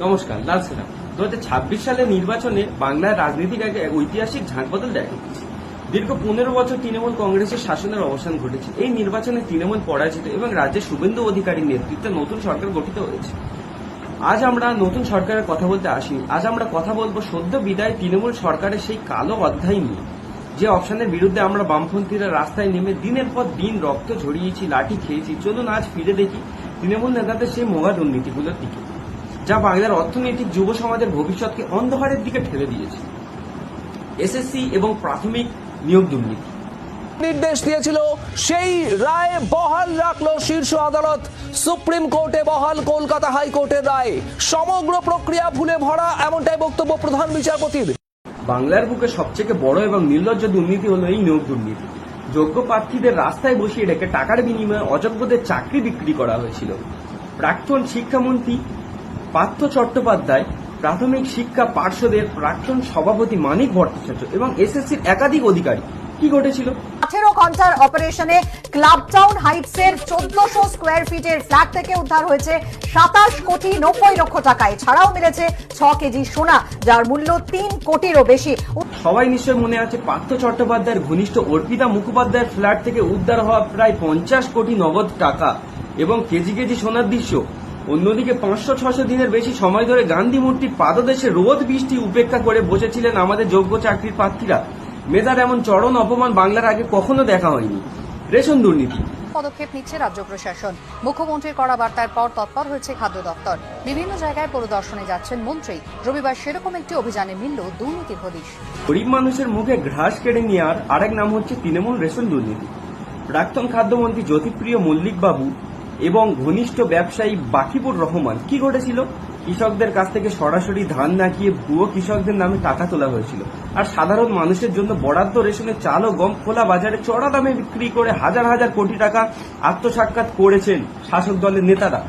নমস্কার, লাল সেলাম। 2026 সালের নির্বাচনে বাংলার রাজনীতিক এক ঐতিহাসিক ঝাঁকবদল দেখা গেছে। দীর্ঘ 15 বছর তৃণমূল কংগ্রেসের শাসনের অবসান ঘটেছে। এই নির্বাচনে তৃণমূল পরাজিত এবং রাজ্যে শুভেন্দু অধিকারীর নেতৃত্বে নতুন সরকার গঠিত হয়েছে। আজ আমরা নতুন সরকারের কথা বলতে আসিনি। আজ আমরা কথা বলবো সদ্য বিদায় তৃণমূল সরকারের সেই কালো অধ্যায় নিয়ে, যে অপশনের বিরুদ্ধে আমরা বামপন্থীরা রাস্তায় নেমে দিনের পর দিন রক্ত ঝরিয়েছি, লাঠি খেয়েছি। চলুন আজ ফিরে দেখি তৃণমূল নেতাদের সেই মহা দুর্নীতিগুলোর দিকে, যা বাংলার অর্থনৈতিক যুব সমাজের ভবিষ্যৎকে অন্ধকারের দিকে ঠেলে দিয়েছে। এসএসসি এবং প্রাথমিক নিয়োগ দুর্নীতি নির্দেশ দিয়েছিল, সেই রায় বহাল রাখলো শীর্ষ আদালত। সুপ্রিম কোর্টে বহাল কলকাতা হাইকোর্টের রায়। সমগ্র প্রক্রিয়া ভুলে ভরা, এমনটাই বক্তব্য প্রধান বিচারপতির। বাংলার বুকে সবচেয়ে বড় এবং নির্লজ্জ দুর্নীতি হলো এই নিয়োগ দুর্নীতি। যোগ্য প্রার্থীদের রাস্তায় বসিয়ে রেখে টাকার বিনিময়ে অযোগ্যদের চাকরি বিক্রি করা হয়েছিল। প্রাক্তন শিক্ষামন্ত্রী পার্থ চট্টোপাধ্যায়, প্রাথমিক শিক্ষা পার্ষদের প্রাক্তন সভাপতি মানিক ভট্টাচার্য এবং এসএসসির একাধিক অধিকারী। কি ঘটেছিল? 18 ঘন্টার অপারেশনে ক্লাব টাউন হাইটসের 1400 স্কোয়ার ফিটের ফ্ল্যাট থেকে উদ্ধার হয়েছে 27 কোটি 90 লক্ষ টাকা। এছাড়াও মিলেছে 6 কেজি সোনা, যার মূল্য 3 কোটিরও বেশি। সবাই নিশ্চয় মনে আছে পার্থ চট্টোপাধ্যায়ের ঘনিষ্ঠ অর্পিতা মুখোপাধ্যায়ের ফ্ল্যাট থেকে উদ্ধার হওয়া প্রায় 50 কোটি নগদ টাকা এবং কেজি কেজি সোনার দৃশ্য। অন্যদিকে 500-600 দিনের বেশি সময় ধরে গান্ধী মূর্তির পাদদেশে রোদ বৃষ্টি উপেক্ষা করে বসেছিলেন আমাদের যোগ্য চাকরির প্রার্থীরা। মেধার এমন চরম অপমান বাংলার আগে কখনো দেখা হয়নি। রেশন দুর্নীতি পদক্ষেপ নিচ্ছে রাজ্য প্রশাসন। মুখ্যমন্ত্রীর কড়া বার্তার পর তৎপর হয়েছে খাদ্য দপ্তর। বিভিন্ন জায়গায় পরিদর্শনে যাচ্ছেন মন্ত্রী। রবিবার সেরকম একটি অভিযানে মিলল দুর্নীতির হদিশ। গরিব মানুষের মুখে ঘাস কেড়ে নেওয়ার আরেক নাম হচ্ছে তৃণমূল রেশন দুর্নীতি। প্রাক্তন খাদ্যমন্ত্রী জ্যোতিপ্রিয় মল্লিক বাবু এবং ঘনিষ্ঠ ব্যবসায়ী বাকিবুর রহমান। কি ঘটেছিল? কৃষকদের কাছ থেকে সরাসরি ধান না গিয়ে ভুয়ো কৃষকদের নামে টাকা তোলা হয়েছিল, আর সাধারণ মানুষের জন্য বরাদ্দ রেশনের চাল ও গম খোলা বাজারে চড়া দামে বিক্রি করে হাজার হাজার কোটি টাকা আত্মসাৎকার করেছেন শাসক দলের নেতারা।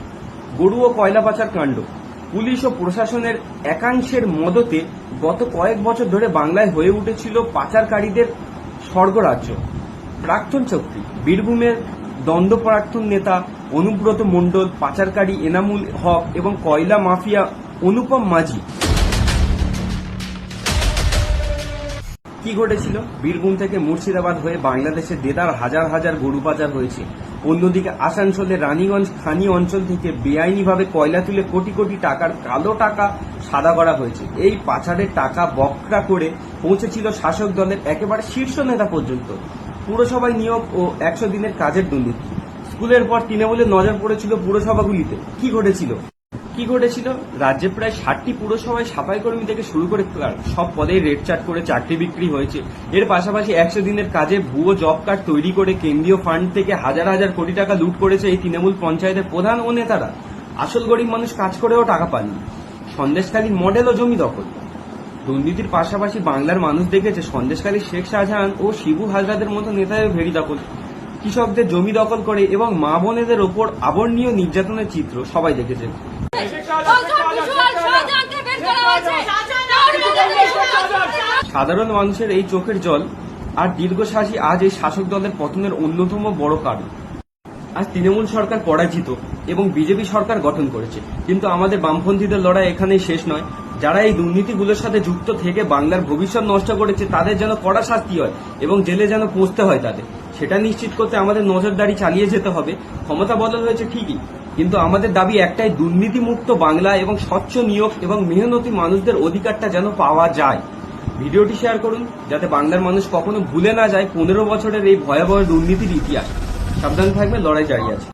গরু ও কয়লা পাচার কাণ্ড। পুলিশ ও প্রশাসনের একাংশের মদতে গত কয়েক বছর ধরে বাংলায় হয়ে উঠেছিল পাচারকারীদের স্বর্গরাজ্য। প্রাক্তন চক্রী বীরভূমের দ্বন্দ্ব প্রাক্তন নেতা অনুব্রত মণ্ডল, পাচারকারী এনামুল হক এবং কয়লা মাফিয়া অনুপম মাঝি। কি ঘটেছিল? বীরভূম থেকে মুর্শিদাবাদ হয়ে বাংলাদেশে দেদার হাজার হাজার গরু পাচার হয়েছে। অন্যদিকে আসানসোলের রানীগঞ্জ খানি অঞ্চল থেকে বেআইনিভাবে কয়লা তুলে কোটি কোটি টাকার কালো টাকা সাদা করা হয়েছে। এই পাচারের টাকা বকরা করে পৌঁছেছিল শাসক দলের একেবারে শীর্ষ নেতা পর্যন্ত। পুরসভায় নিয়োগ ও 100 দিনের কাজের দুর্নীতি। স্কুলের পর তৃণমূলের নজর পড়েছিল পুরসভাগুলিতে। কি ঘটেছিল? রাজ্যে প্রায় 60টি পুরসভায় সাফাই কর্মী থেকে শুরু করে সব পদে রেড চার্ট করে চাকরি বিক্রি হয়েছে। এর পাশাপাশি 100 দিনের কাজে ভুয়ো জব কার্ড তৈরি করে কেন্দ্রীয় ফান্ড থেকে হাজার হাজার কোটি টাকা লুট করেছে এই তৃণমূল পঞ্চায়েতের প্রধান ও নেতারা। আসল গরিব মানুষ কাজ করেও টাকা পাননি। সন্দেশখালীর মডেল ও জমি দখল। দুর্নীতির পাশাপাশি বাংলার মানুষ দেখেছে সন্দেশখালীর শেখ শাহজাহান ও শিবু হাজরাদের মতো নেতাদের ভেড়ি দখল, কৃষকদের জমি দখল করে এবং মা বোনেদের ওপর আবর্ণীয় নির্যাতনের চিত্র সবাই দেখেছেন। সাধারণ মানুষের এই চোখের জল আর দীর্ঘশ্বাসই আজ এই শাসক দলের পতনের অন্যতম বড় কারণ। আজ তৃণমূল সরকার পরাজিত এবং বিজেপি সরকার গঠন করেছে, কিন্তু আমাদের বামপন্থীদের লড়াই এখানেই শেষ নয়। যারা এই দুর্নীতিগুলোর সাথে যুক্ত থেকে বাংলার ভবিষ্যৎ নষ্ট করেছে, তাদের যেন কড়া শাস্তি হয় এবং জেলে যেন পৌঁছতে হয় তাদের, সেটা নিশ্চিত করতে আমাদের নজরদারি চালিয়ে যেতে হবে। ক্ষমতা বদল হয়েছে ঠিকই, কিন্তু আমাদের দাবি একটাই, দুর্নীতিমুক্ত বাংলা এবং স্বচ্ছ নিয়োগ এবং মেহনতি মানুষদের অধিকারটা যেন পাওয়া যায়। ভিডিওটি শেয়ার করুন যাতে বাংলার মানুষ কখনো ভুলে না যায় 15 বছরের এই ভয়াবহ দুর্নীতির ইতিহাস। সাবধান থাকবে, লড়াই জারি আছে।